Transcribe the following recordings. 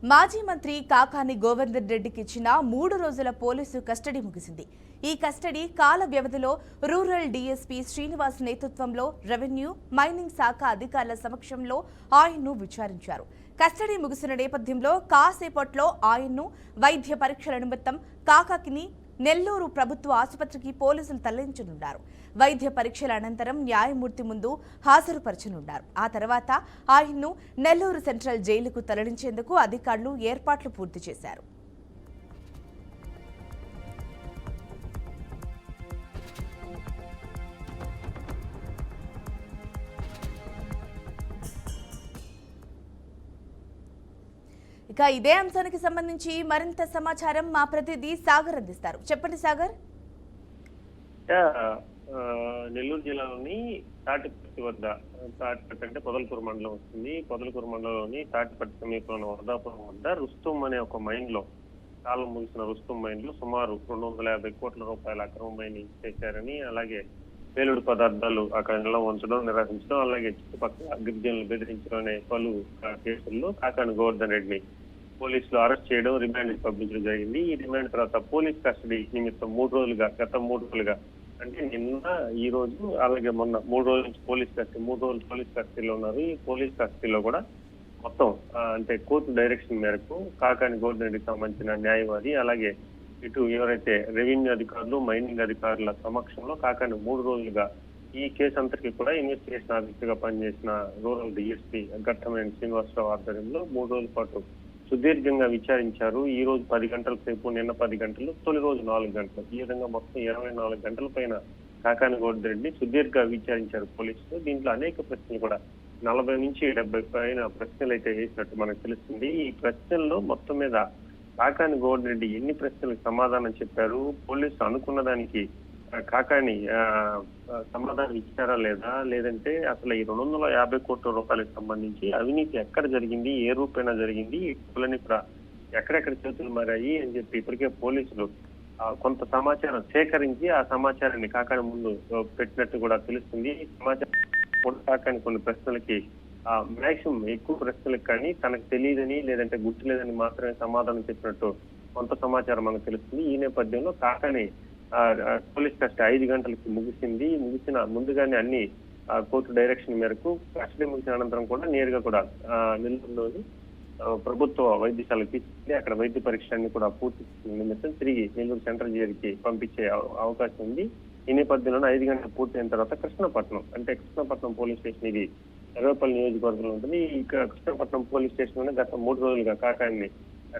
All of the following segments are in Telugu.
మాజీ మంత్రి కాకాని గోవర్ధన్ రెడ్డికి ఇచ్చిన 3 రోజుల పోలీసు కస్టడీ ముగిసింది. ఈ కస్టడీ కాల వ్యవధిలో రూరల్ డీఎస్పీ శ్రీనివాస్ నేతృత్వంలో రెవెన్యూ, మైనింగ్ శాఖ అధికారుల సమక్షంలో ఆయన్ను విచారించారు. కస్టడీ ముగిసిన నేపథ్యంలో కాసేపట్లో ఆయన్ను వైద్య పరీక్షల నిమిత్తం కాకాకిని నెల్లూరు ప్రభుత్వ ఆసుపత్రికి పోలీసులు తరలించనున్నారు. వైద్య పరీక్షల అనంతరం న్యాయమూర్తి ముందు హాజరుపరచనున్నారు. ఆ తర్వాత ఆయన్ను నెల్లూరు సెంట్రల్ జైలుకు తరలించేందుకు అధికారులు ఏర్పాట్లు పూర్తి చేశారు. ఇక ఇదే అంశానికి సంబంధించి మరింత సమాచారం మా ప్రతినిధి సాగర్ అందిస్తారు. చెప్పండి సాగర్. నెల్లూరు జిల్లాలోని తాటిపర్తి వద్ద, తాటిపర్తి అంటే పొదలకూరు మండలం వస్తుంది. పొదలకూరు మండలంలోని తాటిపర్తి సమీపంలో వరదాపురం వద్ద రుస్తుం అనే ఒక మైన్ లో, కాలం ముగిసిన రుస్తుం మైన్ లో సుమారు 250 కోట్ల రూపాయల అక్రమ మైనింగ్ చేశారని, అలాగే పేలుడు పదార్థాలు అక్కడ నిల్వ ఉంచడం, నిరాకరించడం, అలాగే చుట్టుపక్కల గిరిజనులు బెదిరించడం అనే పలు కేసుల్లో కాకాని గోవర్ధన్ రెడ్డిని పోలీసులు అరెస్ట్ చేయడం, రిమాండ్ పంపించడం జరిగింది. ఈ రిమాండ్ తర్వాత పోలీస్ కస్టడీ నిమిత్తం గత 3 రోజులుగా అంటే నిన్న, ఈ రోజు, అలాగే మొన్న 3 రోజుల నుంచి పోలీస్ కస్టడీలో ఉన్నారు. ఈ పోలీస్ కస్టడీలో కూడా మొత్తం అంటే కోర్టు డైరెక్షన్ మేరకు కాకాని గోవర్ధన్ రెడ్డికి సంబంధించిన న్యాయవాది, అలాగే ఇటు ఎవరైతే రెవెన్యూ అధికారులు, మైనింగ్ అధికారుల సమక్షంలో కాకాని 3 రోజులుగా ఈ కేసు అంతటికి కూడా ఇన్వెస్టిగేషన్ ఆఫీసర్ గా పనిచేసిన రూరల్ డిఎస్పీ ఘట్టమనేని శ్రీనివాసరావు ఆధ్వర్యంలో 3 రోజుల పాటు సుదీర్ఘంగా విచారించారు. ఈ రోజు 10 గంటల సేపు, నిన్న 10 గంటలు, తొలి రోజు 4 గంటలు, ఈ విధంగా మొత్తం 24 గంటల పైన కాకాని గోవర్ధన్ రెడ్డిని సుదీర్ఘంగా విచారించారు పోలీసులు. దీంట్లో అనేక ప్రశ్నలు కూడా 40 నుంచి 70 పైన ప్రశ్నలు అయితే వేసినట్టు మనకు తెలుస్తుంది. ఈ ప్రశ్నల్లో మొత్తం మీద కాకాని గోవర్ధన్ రెడ్డి ఎన్ని ప్రశ్నలకు సమాధానం చెప్పారు, పోలీసులు అనుకున్న దానికి కాకాని సమాధానం ఇచ్చారా లేదా, లేదంటే అసలు ఈ 250 కోట్ల రూపాయలకు సంబంధించి అవినీతి ఎక్కడ జరిగింది, ఏ రూపేణా జరిగింది, ఇప్పులని ఎక్కడెక్కడ చేతులు మారాయి అని చెప్పి ఇప్పటికే పోలీసులు కొంత సమాచారం సేకరించి ఆ సమాచారాన్ని కాకాని ముందు పెట్టినట్టు కూడా తెలుస్తుంది. ఈ సమాచారం కాకాని కొన్ని ప్రశ్నలకి మాక్సిమం ఎక్కువ ప్రశ్నలకు కానీ తనకు తెలియదని, లేదంటే గుర్తులేదని మాత్రమే సమాధానం చెప్పినట్టు కొంత సమాచారం మనకు తెలుస్తుంది. ఈ నేపథ్యంలో కాకాని పోలీస్ కస్టడీ 5 గంటలకి ముగిసిన ముందుగానే అన్ని కోర్టు డైరెక్షన్ మేరకు కస్టడీ ముగిసిన అనంతరం కూడా నేరుగా కూడా నెల్లూరులోని ప్రభుత్వ వైద్యశాలకు తీసుకెళ్లి అక్కడ వైద్య పరీక్షలన్నీ కూడా పూర్తి నిమిత్తం తిరిగి నెల్లూరు సెంట్రల్ జైలుకి పంపించే అవకాశం ఉంది. ఈ నేపథ్యంలో 5 గంటలు పూర్తయిన తర్వాత కృష్ణపట్నం పోలీస్ స్టేషన్, ఇది ఎర్రపల్లి నియోజకవర్గంలో ఉంటుంది. ఇక కృష్ణపట్నం పోలీస్ స్టేషన్ లోనే గత 3 రోజులుగా కాకాని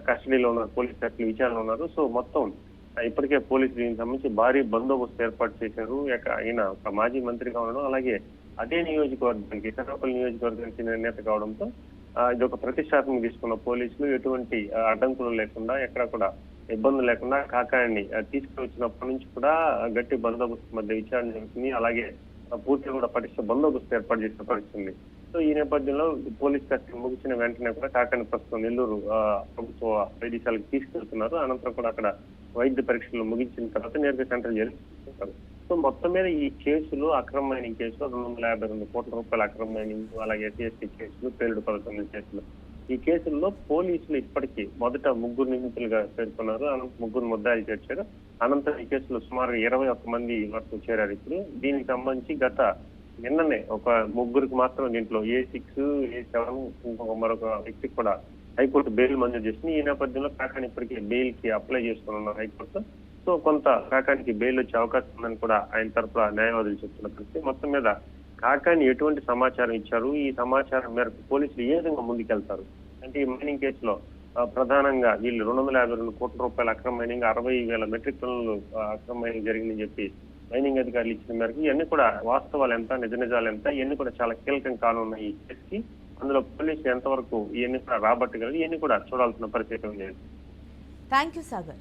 కస్టడీలో ఉన్నారు, పోలీస్ కస్టడీ విచారణలో ఉన్నారు. సో మొత్తం ఇప్పటికే పోలీసులు దీనికి సంబంధించి భారీ బందోబస్తు ఏర్పాటు చేశారు. ఆయన ఒక మాజీ మంత్రిగా ఉండడం, అలాగే అదే నియోజకవర్గానికి, ఎర్రపల్లి నియోజకవర్గానికి చెందిన నేత కావడంతో ఇది ఒక ప్రతిష్టాత్మక తీసుకున్న పోలీసులు ఎటువంటి అడ్డంకులు లేకుండా, ఎక్కడ కూడా ఇబ్బందులు లేకుండా కాకాని తీసుకువచ్చినప్పటి నుంచి కూడా గట్టి బందోబస్తు మధ్య విచారణ జరుగుతుంది. అలాగే పూర్తిగా కూడా పటిష్ట బందోబస్తు ఏర్పాటు చేసిన పరిస్థితుంది. సో ఈ నేపథ్యంలో పోలీస్ కస్టడీ ముగిసిన వెంటనే కూడా కాకాని ప్రస్తుతం నెల్లూరు ప్రభుత్వ వైద్యశాలకు తీసుకెళ్తున్నారు. అనంతరం కూడా అక్కడ వైద్య పరీక్షలు ముగించిన తర్వాత నేరుగా సెంట్రల్ జైలు తీసుకుంటారు. సో మొత్తం మీద ఈ కేసులు, అక్రమ మైనింగ్ కేసులు, 252 కోట్ల రూపాయల అక్రమ మైనింగ్, అలాగే ఎస్సీ కేసులు, పేలుడు 19 కేసులు, ఈ కేసుల్లో పోలీసులు ఇప్పటికీ మొదట 3 నిందితులుగా పేర్కొన్నారు. ముగ్గురు ముద్దాయిలు చేర్చారు. అనంతరం ఈ కేసులో సుమారు 21 మంది వరకు చేరారు. ఇప్పుడు దీనికి సంబంధించి నిన్ననే ఒక 3కి మాత్రం దీంట్లో A6, A7 ఇంకొక మరొక వ్యక్తికి కూడా హైకోర్టు బెయిల్ మంజూరు చేసింది. ఈ నేపథ్యంలో కాకాని ఇప్పటికీ బెయిల్ కి అప్లై చేసుకున్నారు హైకోర్టు. సో కొంత కాకానికి బెయిల్ వచ్చే అవకాశం ఉందని కూడా ఆయన తరఫున న్యాయవాదులు చెప్తున్న పరిస్థితి. మొత్తం మీద కాకాని ఎటువంటి సమాచారం ఇచ్చారు, ఈ సమాచారం మేరకు పోలీసులు ఏ విధంగా ముందుకెళ్తారు అంటే, ఈ మైనింగ్ కేసులో ప్రధానంగా వీళ్ళు 252 కోట్ల రూపాయల అక్రమ మైనింగ్, 60,000 మెట్రిక్ టన్నులు అక్రమ మైనింగ్ జరిగిందని చెప్పి మైనింగ్ అధికారులు ఇచ్చిన మేరకు ఇవన్నీ కూడా వాస్తవాలు ఎంత, నిజాలు ఎంత, ఇవన్నీ కూడా చాలా కీలకం కానున్నాయి ఈ కేసుకి. అందులో పోలీసులు ఎంతవరకు ఇవన్నీ కూడా రాబట్టగలరు, ఇవన్నీ కూడా చూడాల్సిన పరిస్థితి ఉంది. Thank you Sagar.